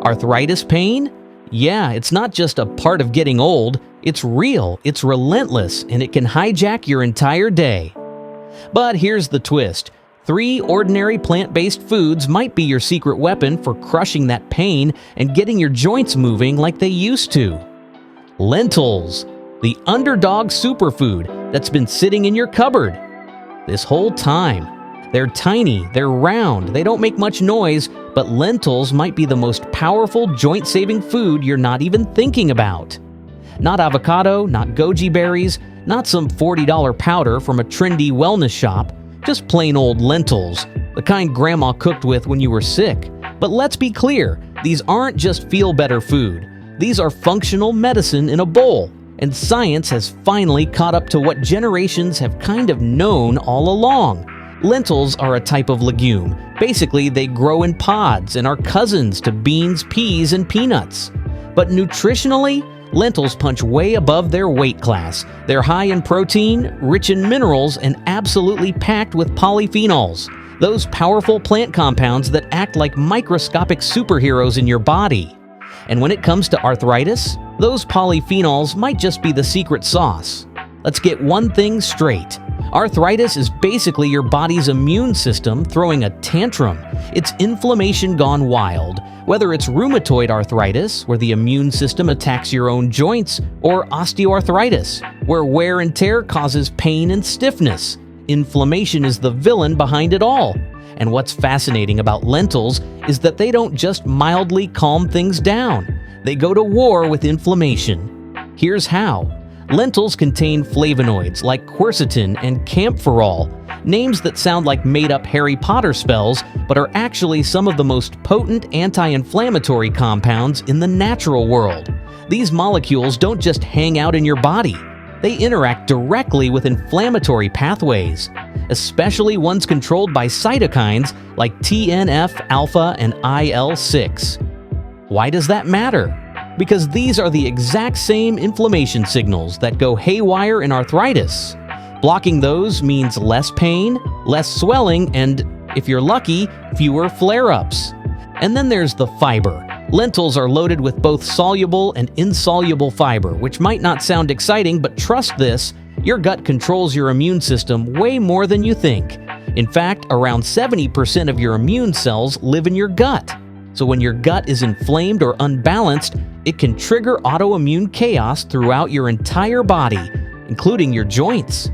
Arthritis pain? Yeah, it's not just a part of getting old. It's real, it's relentless, and it can hijack your entire day. But here's the twist. 3 ordinary plant-based foods might be your secret weapon for crushing that pain and getting your joints moving like they used to. Lentils, the underdog superfood that's been sitting in your cupboard this whole time. They're tiny, they're round, they don't make much noise, but lentils might be the most powerful joint-saving food you're not even thinking about. Not avocado, not goji berries, not some $40 powder from a trendy wellness shop, just plain old lentils, the kind Grandma cooked with when you were sick. But let's be clear, these aren't just feel-better food. These are functional medicine in a bowl, and science has finally caught up to what generations have kind of known all along. Lentils are a type of legume. Basically, they grow in pods and are cousins to beans, peas, and peanuts. But nutritionally, lentils punch way above their weight class. They're high in protein, rich in minerals, and absolutely packed with polyphenols, those powerful plant compounds that act like microscopic superheroes in your body. And when it comes to arthritis, those polyphenols might just be the secret sauce. Let's get one thing straight. Arthritis is basically your body's immune system throwing a tantrum. It's inflammation gone wild. Whether it's rheumatoid arthritis, where the immune system attacks your own joints, or osteoarthritis, where wear and tear causes pain and stiffness, inflammation is the villain behind it all. And what's fascinating about lentils is that they don't just mildly calm things down. They go to war with inflammation. Here's how. Lentils contain flavonoids like quercetin and camphorol, names that sound like made-up Harry Potter spells, but are actually some of the most potent anti-inflammatory compounds in the natural world. These molecules don't just hang out in your body. They interact directly with inflammatory pathways, especially ones controlled by cytokines like TNF-alpha and IL-6. Why does that matter? Because these are the exact same inflammation signals that go haywire in arthritis. Blocking those means less pain, less swelling, and, if you're lucky, fewer flare-ups. And then there's the fiber. Lentils are loaded with both soluble and insoluble fiber, which might not sound exciting, but trust this, your gut controls your immune system way more than you think. In fact, around 70% of your immune cells live in your gut. So when your gut is inflamed or unbalanced, it can trigger autoimmune chaos throughout your entire body, including your joints.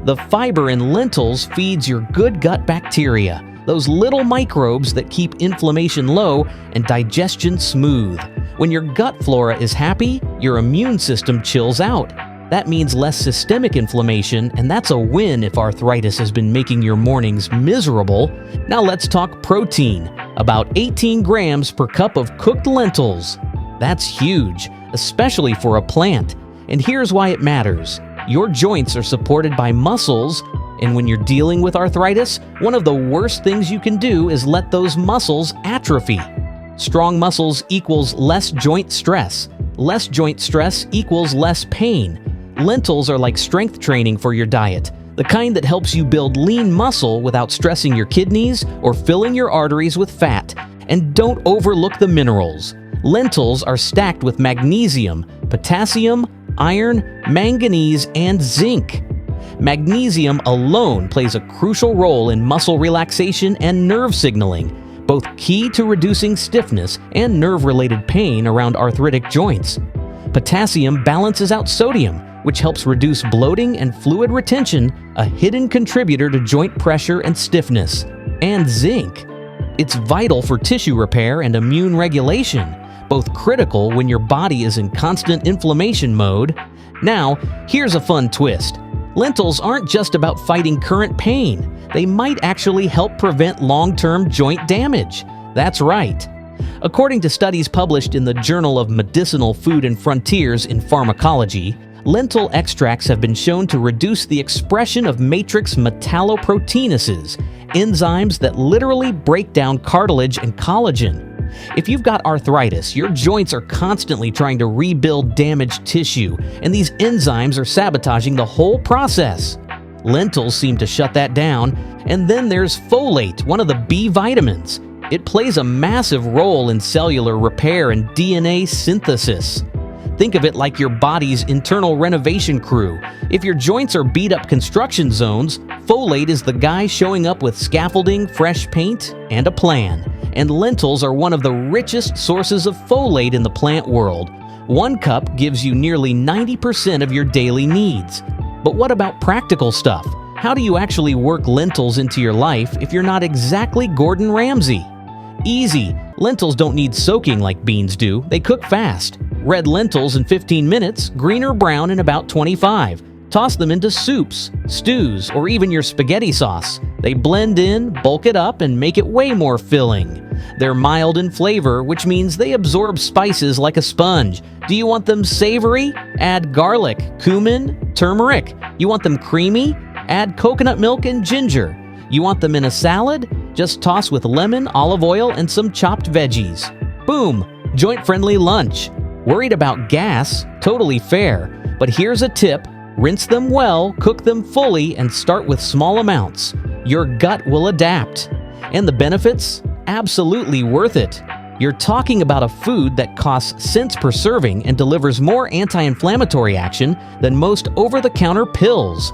The fiber in lentils feeds your good gut bacteria, those little microbes that keep inflammation low and digestion smooth. When your gut flora is happy, your immune system chills out. That means less systemic inflammation, and that's a win if arthritis has been making your mornings miserable. Now let's talk protein. About 18 grams per cup of cooked lentils. That's huge, especially for a plant. And here's why it matters. Your joints are supported by muscles, and when you're dealing with arthritis, one of the worst things you can do is let those muscles atrophy. Strong muscles equals less joint stress. Less joint stress equals less pain. Lentils are like strength training for your diet, the kind that helps you build lean muscle without stressing your kidneys or filling your arteries with fat. And don't overlook the minerals. Lentils are stacked with magnesium, potassium, iron, manganese, and zinc. Magnesium alone plays a crucial role in muscle relaxation and nerve signaling, both key to reducing stiffness and nerve-related pain around arthritic joints. Potassium balances out sodium, which helps reduce bloating and fluid retention, a hidden contributor to joint pressure and stiffness. And zinc. It's vital for tissue repair and immune regulation, both critical when your body is in constant inflammation mode. Now, here's a fun twist. Lentils aren't just about fighting current pain. They might actually help prevent long-term joint damage. That's right. According to studies published in the Journal of Medicinal Food and Frontiers in Pharmacology, lentil extracts have been shown to reduce the expression of matrix metalloproteinases, enzymes that literally break down cartilage and collagen. If you've got arthritis, your joints are constantly trying to rebuild damaged tissue, and these enzymes are sabotaging the whole process. Lentils seem to shut that down. And then there's folate, one of the B vitamins. It plays a massive role in cellular repair and DNA synthesis. Think of it like your body's internal renovation crew. If your joints are beat-up construction zones, folate is the guy showing up with scaffolding, fresh paint, and a plan. And lentils are one of the richest sources of folate in the plant world. 1 cup gives you nearly 90% of your daily needs. But what about practical stuff? How do you actually work lentils into your life if you're not exactly Gordon Ramsay? Easy. Lentils don't need soaking like beans do. They cook fast. Red lentils in 15 minutes, green or brown in about 25. Toss them into soups, stews, or even your spaghetti sauce. They blend in, bulk it up, and make it way more filling. They're mild in flavor, which means they absorb spices like a sponge. Do you want them savory? Add garlic, cumin, turmeric. You want them creamy? Add coconut milk and ginger. You want them in a salad? Just toss with lemon, olive oil, and some chopped veggies. Boom! Joint-friendly lunch. Worried about gas? Totally fair. But here's a tip. Rinse them well, cook them fully, and start with small amounts. Your gut will adapt. And the benefits? Absolutely worth it. You're talking about a food that costs cents per serving and delivers more anti-inflammatory action than most over-the-counter pills.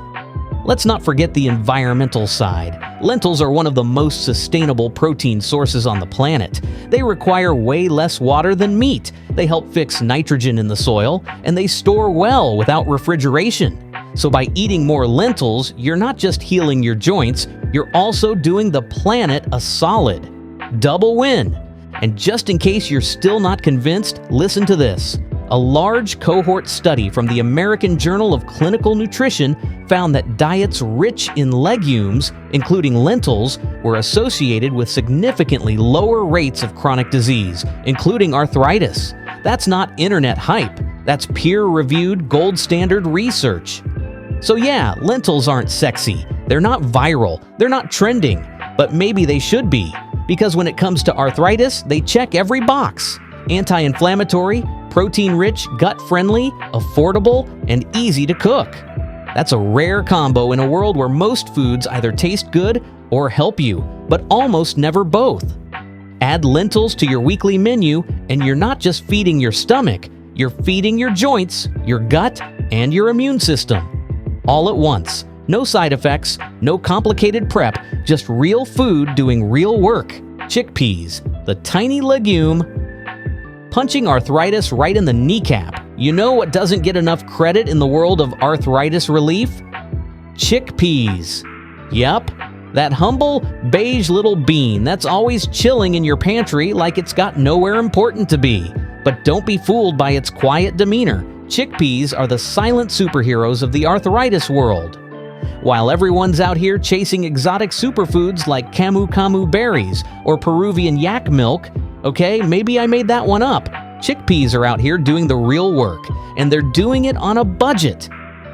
Let's not forget the environmental side. Lentils are one of the most sustainable protein sources on the planet. They require way less water than meat. They help fix nitrogen in the soil, and they store well without refrigeration. So by eating more lentils, you're not just healing your joints, you're also doing the planet a solid. Double win. And just in case you're still not convinced, listen to this. A large cohort study from the American Journal of Clinical Nutrition found that diets rich in legumes, including lentils, were associated with significantly lower rates of chronic disease, including arthritis. That's not internet hype. That's peer-reviewed, gold standard research. So yeah, lentils aren't sexy. They're not viral. They're not trending. But maybe they should be. Because when it comes to arthritis, they check every box. Anti-inflammatory, protein-rich, gut-friendly, affordable, and easy to cook. That's a rare combo in a world where most foods either taste good or help you, but almost never both. Add lentils to your weekly menu, and you're not just feeding your stomach, you're feeding your joints, your gut, and your immune system. All at once. No side effects, no complicated prep, just real food doing real work. Chickpeas, the tiny legume, punching arthritis right in the kneecap. You know what doesn't get enough credit in the world of arthritis relief? Chickpeas. Yup, that humble, beige little bean that's always chilling in your pantry like it's got nowhere important to be. But don't be fooled by its quiet demeanor. Chickpeas are the silent superheroes of the arthritis world. While everyone's out here chasing exotic superfoods like camu camu berries or Peruvian yak milk, okay, maybe I made that one up. Chickpeas are out here doing the real work, and they're doing it on a budget.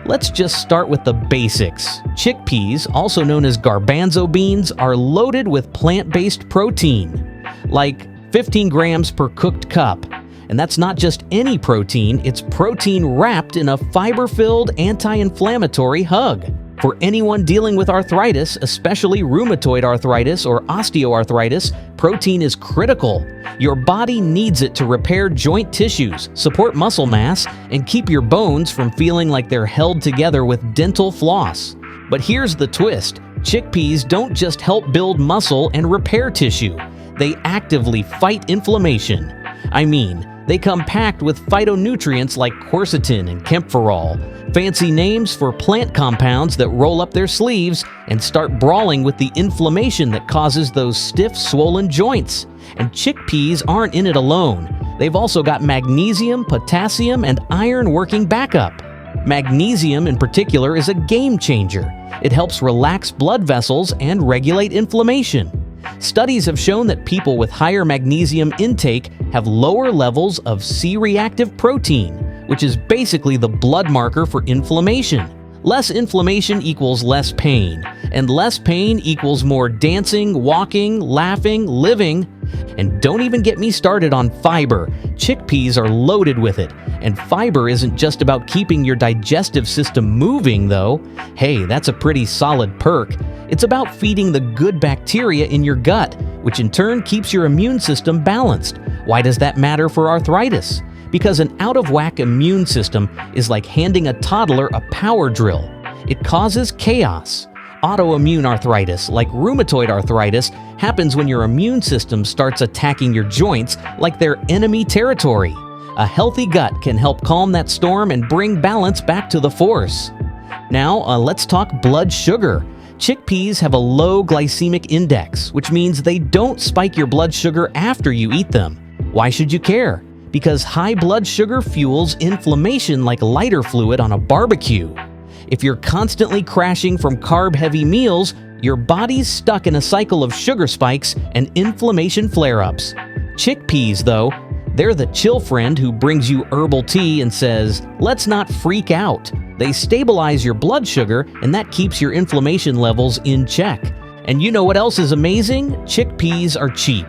Let's just start with the basics. Chickpeas, also known as garbanzo beans, are loaded with plant-based protein, like 15 grams per cooked cup. And that's not just any protein, it's protein wrapped in a fiber-filled anti-inflammatory hug. For anyone dealing with arthritis, especially rheumatoid arthritis or osteoarthritis, protein is critical. Your body needs it to repair joint tissues, support muscle mass, and keep your bones from feeling like they're held together with dental floss. But here's the twist. Chickpeas don't just help build muscle and repair tissue. They actively fight inflammation. I mean, they come packed with phytonutrients like quercetin and kaempferol, fancy names for plant compounds that roll up their sleeves and start brawling with the inflammation that causes those stiff, swollen joints. And chickpeas aren't in it alone. They've also got magnesium, potassium, and iron working backup. Magnesium in particular is a game changer. It helps relax blood vessels and regulate inflammation. Studies have shown that people with higher magnesium intake have lower levels of C-reactive protein, which is basically the blood marker for inflammation. Less inflammation equals less pain, and less pain equals more dancing, walking, laughing, living. And don't even get me started on fiber. Chickpeas are loaded with it. And fiber isn't just about keeping your digestive system moving, though. Hey, that's a pretty solid perk. It's about feeding the good bacteria in your gut, which in turn keeps your immune system balanced. Why does that matter for arthritis? Because an out-of-whack immune system is like handing a toddler a power drill. It causes chaos. Autoimmune arthritis, like rheumatoid arthritis, happens when your immune system starts attacking your joints like they're enemy territory. A healthy gut can help calm that storm and bring balance back to the force. Now, let's talk blood sugar. Chickpeas have a low glycemic index, which means they don't spike your blood sugar after you eat them. Why should you care? Because high blood sugar fuels inflammation like lighter fluid on a barbecue. If you're constantly crashing from carb-heavy meals, your body's stuck in a cycle of sugar spikes and inflammation flare-ups. Chickpeas, though, they're the chill friend who brings you herbal tea and says, "Let's not freak out." They stabilize your blood sugar, and that keeps your inflammation levels in check. And you know what else is amazing? Chickpeas are cheap.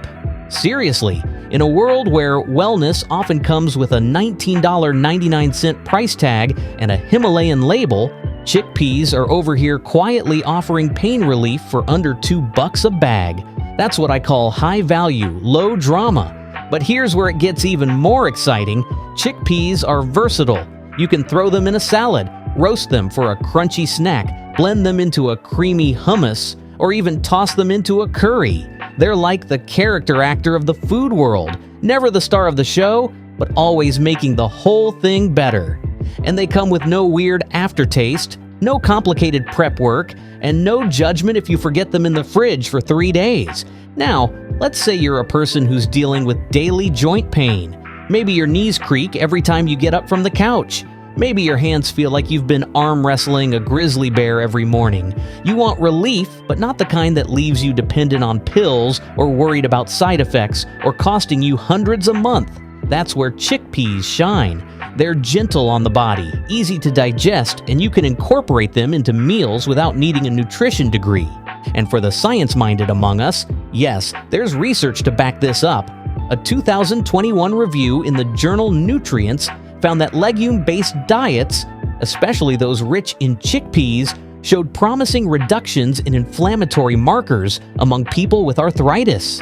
Seriously, in a world where wellness often comes with a $19.99 price tag and a Himalayan label, chickpeas are over here quietly offering pain relief for under $2 a bag. That's what I call high value, low drama. But here's where it gets even more exciting. Chickpeas are versatile. You can throw them in a salad, roast them for a crunchy snack, blend them into a creamy hummus, or even toss them into a curry. They're like the character actor of the food world, never the star of the show, but always making the whole thing better. And they come with no weird aftertaste, no complicated prep work, and no judgment if you forget them in the fridge for 3 days. Now, let's say you're a person who's dealing with daily joint pain. Maybe your knees creak every time you get up from the couch. Maybe your hands feel like you've been arm wrestling a grizzly bear every morning. You want relief, but not the kind that leaves you dependent on pills or worried about side effects or costing you hundreds a month. That's where chickpeas shine. They're gentle on the body, easy to digest, and you can incorporate them into meals without needing a nutrition degree. And for the science-minded among us, yes, there's research to back this up. A 2021 review in the journal Nutrients found that legume-based diets, especially those rich in chickpeas, showed promising reductions in inflammatory markers among people with arthritis.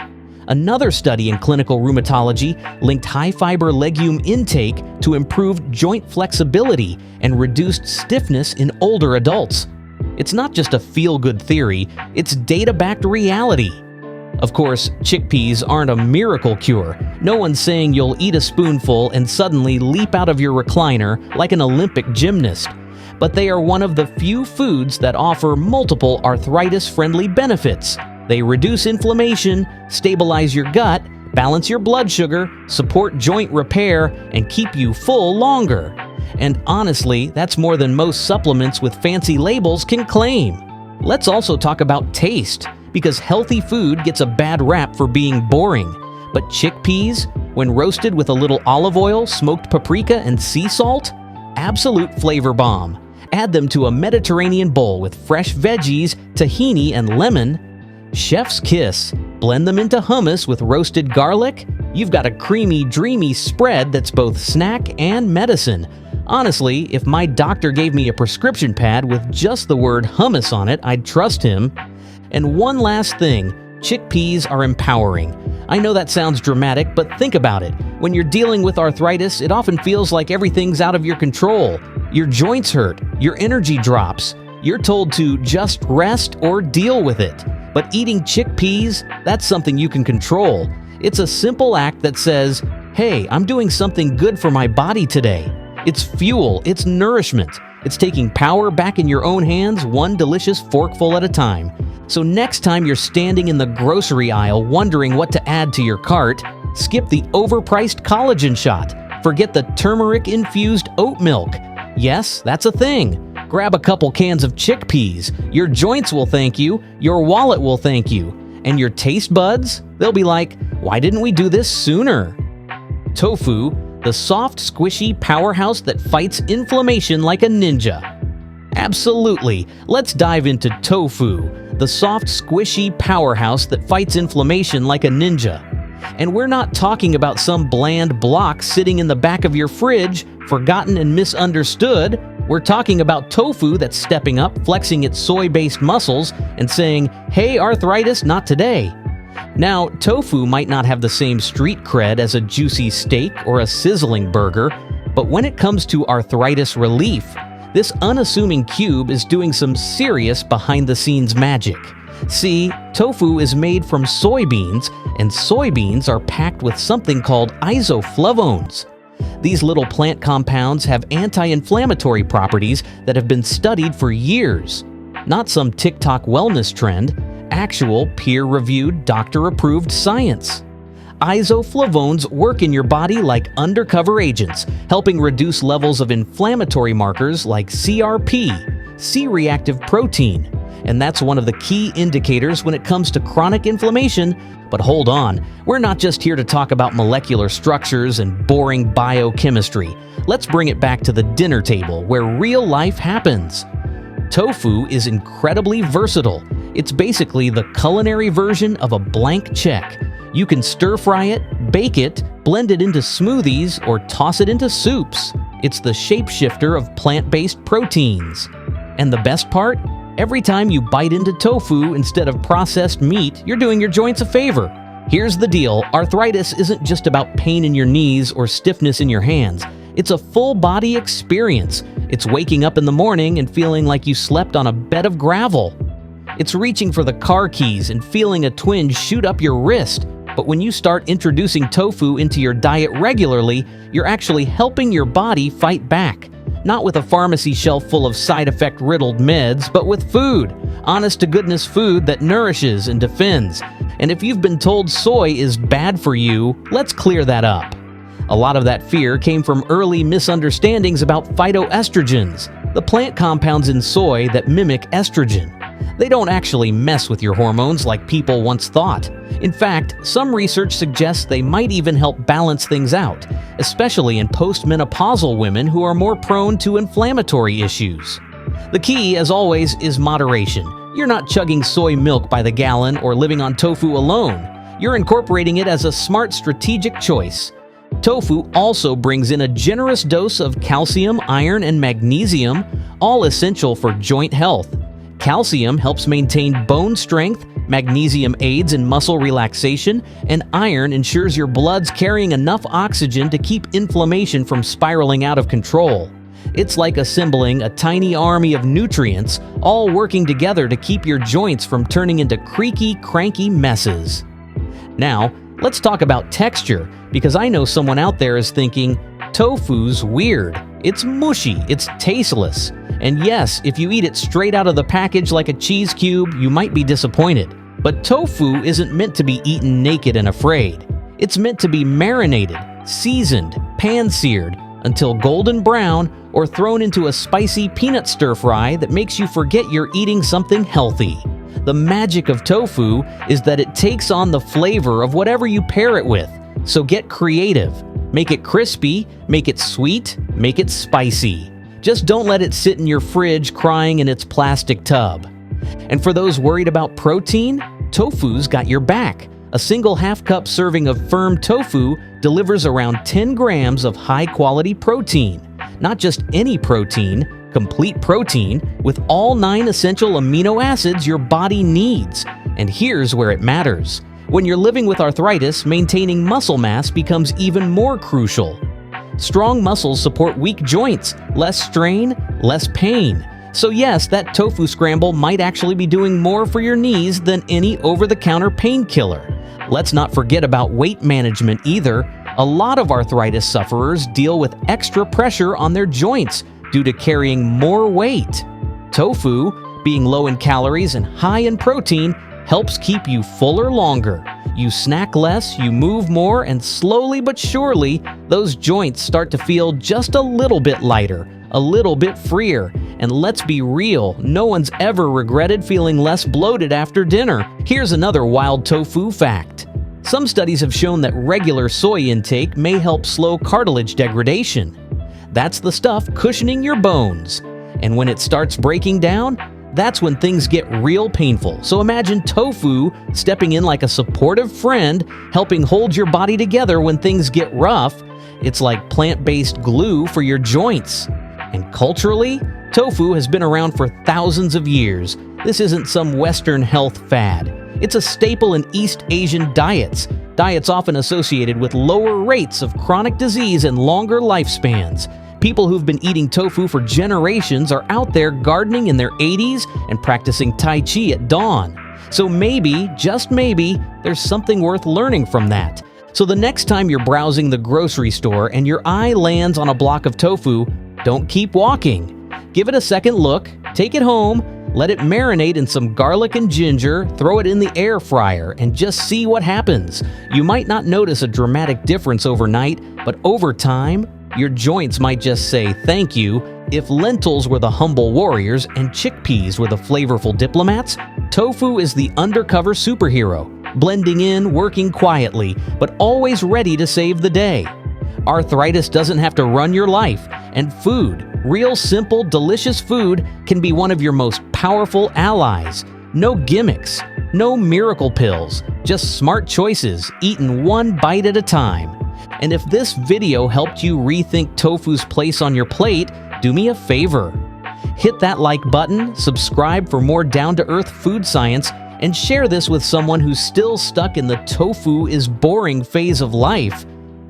Another study in clinical rheumatology linked high-fiber legume intake to improved joint flexibility and reduced stiffness in older adults. It's not just a feel-good theory, it's data-backed reality. Of course, chickpeas aren't a miracle cure. No one's saying you'll eat a spoonful and suddenly leap out of your recliner like an Olympic gymnast. But they are one of the few foods that offer multiple arthritis-friendly benefits. They reduce inflammation, stabilize your gut, balance your blood sugar, support joint repair, and keep you full longer. And honestly, that's more than most supplements with fancy labels can claim. Let's also talk about taste, because healthy food gets a bad rap for being boring. But chickpeas, when roasted with a little olive oil, smoked paprika, and sea salt, absolute flavor bomb. Add them to a Mediterranean bowl with fresh veggies, tahini, and lemon. Chef's kiss. Blend them into hummus with roasted garlic. You've got a creamy, dreamy spread that's both snack and medicine. Honestly, if my doctor gave me a prescription pad with just the word hummus on it, I'd trust him. And one last thing, chickpeas are empowering. I know that sounds dramatic, but think about it. When you're dealing with arthritis, it often feels like everything's out of your control. Your joints hurt, your energy drops. You're told to just rest or deal with it. But eating chickpeas, that's something you can control. It's a simple act that says, hey, I'm doing something good for my body today. It's fuel, it's nourishment. It's taking power back in your own hands, one delicious forkful at a time. So next time you're standing in the grocery aisle wondering what to add to your cart, skip the overpriced collagen shot. Forget the turmeric-infused oat milk. Yes, that's a thing. Grab a couple cans of chickpeas. Your joints will thank you, your wallet will thank you, and your taste buds, they'll be like, why didn't we do this sooner? Tofu, the soft, squishy powerhouse that fights inflammation like a ninja. Absolutely. Let's dive into tofu, the soft, squishy powerhouse that fights inflammation like a ninja. And we're not talking about some bland block sitting in the back of your fridge, forgotten and misunderstood. We're talking about tofu that's stepping up, flexing its soy-based muscles, and saying, "Hey, arthritis, not today." Now, tofu might not have the same street cred as a juicy steak or a sizzling burger, but when it comes to arthritis relief, this unassuming cube is doing some serious behind-the-scenes magic. See, tofu is made from soybeans, and soybeans are packed with something called isoflavones. These little plant compounds have anti-inflammatory properties that have been studied for years. Not some TikTok wellness trend, actual peer-reviewed, doctor-approved science. Isoflavones work in your body like undercover agents, helping reduce levels of inflammatory markers like CRP, C-reactive protein. And that's one of the key indicators when it comes to chronic inflammation. But hold on, we're not just here to talk about molecular structures and boring biochemistry. Let's bring it back to the dinner table where real life happens. Tofu is incredibly versatile. It's basically the culinary version of a blank check. You can stir-fry it, bake it, blend it into smoothies, or toss it into soups. It's the shapeshifter of plant-based proteins. And the best part? Every time you bite into tofu instead of processed meat, you're doing your joints a favor. Here's the deal, arthritis isn't just about pain in your knees or stiffness in your hands. It's a full-body experience. It's waking up in the morning and feeling like you slept on a bed of gravel. It's reaching for the car keys and feeling a twinge shoot up your wrist. But when you start introducing tofu into your diet regularly, you're actually helping your body fight back. Not with a pharmacy shelf full of side-effect riddled meds, but with food. Honest-to-goodness food that nourishes and defends. And if you've been told soy is bad for you, let's clear that up. A lot of that fear came from early misunderstandings about phytoestrogens, the plant compounds in soy that mimic estrogen. They don't actually mess with your hormones like people once thought. In fact, some research suggests they might even help balance things out, especially in postmenopausal women who are more prone to inflammatory issues. The key, as always, is moderation. You're not chugging soy milk by the gallon or living on tofu alone. You're incorporating it as a smart strategic choice. Tofu also brings in a generous dose of calcium, iron, and magnesium, all essential for joint health. Calcium helps maintain bone strength, magnesium aids in muscle relaxation, and iron ensures your blood's carrying enough oxygen to keep inflammation from spiraling out of control. It's like assembling a tiny army of nutrients, all working together to keep your joints from turning into creaky, cranky messes. Now, let's talk about texture, because I know someone out there is thinking, tofu's weird. It's mushy, it's tasteless. And yes, if you eat it straight out of the package like a cheese cube, you might be disappointed. But tofu isn't meant to be eaten naked and afraid. It's meant to be marinated, seasoned, pan-seared, until golden brown, or thrown into a spicy peanut stir-fry that makes you forget you're eating something healthy. The magic of tofu is that it takes on the flavor of whatever you pair it with. So get creative. Make it crispy, make it sweet, make it spicy. Just don't let it sit in your fridge crying in its plastic tub. And for those worried about protein, tofu's got your back. A single half-cup serving of firm tofu delivers around 10 grams of high-quality protein. Not just any protein, complete protein with all 9 essential amino acids your body needs. And here's where it matters. When you're living with arthritis, maintaining muscle mass becomes even more crucial. Strong muscles support weak joints, less strain, less pain. So yes, that tofu scramble might actually be doing more for your knees than any over-the-counter painkiller. Let's not forget about weight management either. A lot of arthritis sufferers deal with extra pressure on their joints due to carrying more weight. Tofu, being low in calories and high in protein, helps keep you fuller longer. You snack less, you move more, and slowly but surely, those joints start to feel just a little bit lighter, a little bit freer. And let's be real, no one's ever regretted feeling less bloated after dinner. Here's another wild tofu fact. Some studies have shown that regular soy intake may help slow cartilage degradation. That's the stuff cushioning your bones. And when it starts breaking down, that's when things get real painful. So imagine tofu stepping in like a supportive friend, helping hold your body together when things get rough. It's like plant-based glue for your joints. And culturally, tofu has been around for thousands of years. This isn't some Western health fad. It's a staple in East Asian diets often associated with lower rates of chronic disease and longer lifespans. People who've been eating tofu for generations are out there gardening in their 80s and practicing Tai Chi at dawn. So maybe, just maybe, there's something worth learning from that. So the next time you're browsing the grocery store and your eye lands on a block of tofu, don't keep walking. Give it a second look, take it home, let it marinate in some garlic and ginger, throw it in the air fryer, and just see what happens. You might not notice a dramatic difference overnight, but over time, your joints might just say thank you. If lentils were the humble warriors and chickpeas were the flavorful diplomats, tofu is the undercover superhero, blending in, working quietly, but always ready to save the day. Arthritis doesn't have to run your life, and food, real simple, delicious food, can be one of your most powerful allies. No gimmicks, no miracle pills, just smart choices, eaten one bite at a time. And if this video helped you rethink tofu's place on your plate, do me a favor. Hit that like button, subscribe for more down-to-earth food science, and share this with someone who's still stuck in the tofu is boring phase of life.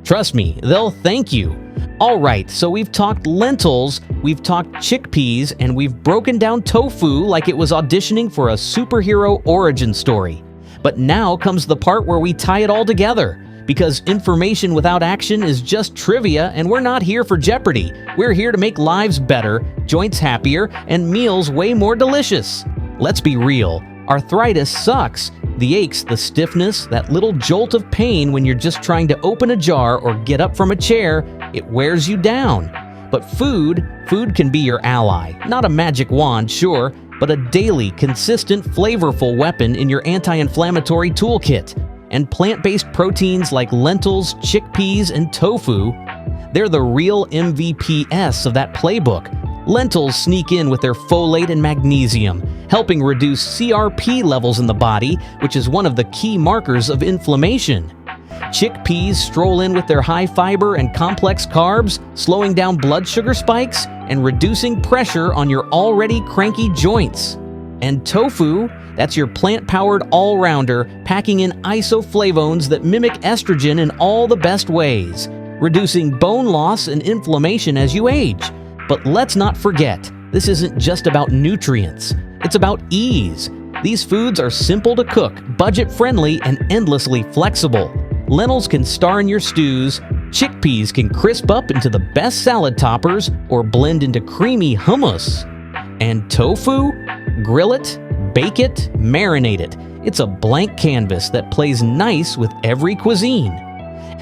Trust me, they'll thank you. Alright, so we've talked lentils, we've talked chickpeas, and we've broken down tofu like it was auditioning for a superhero origin story. But now comes the part where we tie it all together. Because information without action is just trivia, and we're not here for Jeopardy. We're here to make lives better, joints happier, and meals way more delicious. Let's be real, arthritis sucks. The aches, the stiffness, that little jolt of pain when you're just trying to open a jar or get up from a chair, it wears you down. But food can be your ally. Not a magic wand, sure, but a daily, consistent, flavorful weapon in your anti-inflammatory toolkit. And plant-based proteins like lentils, chickpeas, and tofu, they're the real MVPs of that playbook. Lentils sneak in with their folate and magnesium, helping reduce CRP levels in the body, which is one of the key markers of inflammation. Chickpeas stroll in with their high fiber and complex carbs, slowing down blood sugar spikes and reducing pressure on your already cranky joints. And tofu, that's your plant-powered all-rounder, packing in isoflavones that mimic estrogen in all the best ways, reducing bone loss and inflammation as you age. But let's not forget, this isn't just about nutrients. It's about ease. These foods are simple to cook, budget-friendly, and endlessly flexible. Lentils can star in your stews, chickpeas can crisp up into the best salad toppers or blend into creamy hummus. And tofu? Grill it, bake it, marinate it. It's a blank canvas that plays nice with every cuisine.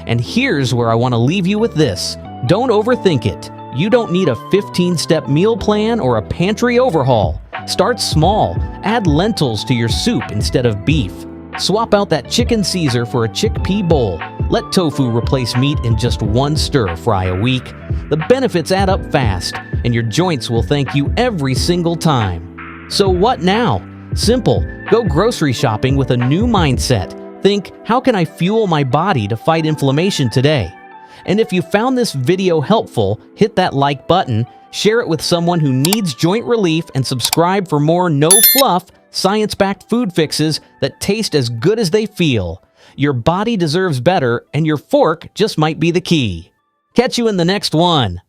And here's where I want to leave you with this. Don't overthink it. You don't need a 15-step meal plan or a pantry overhaul. Start small. Add lentils to your soup instead of beef. Swap out that chicken Caesar for a chickpea bowl. Let tofu replace meat in just one stir fry a week. The benefits add up fast, and your joints will thank you every single time. So what now? Simple. Go grocery shopping with a new mindset. Think, how can I fuel my body to fight inflammation today? And if you found this video helpful, hit that like button, share it with someone who needs joint relief, and subscribe for more no-fluff, science-backed food fixes that taste as good as they feel. Your body deserves better, and your fork just might be the key. Catch you in the next one.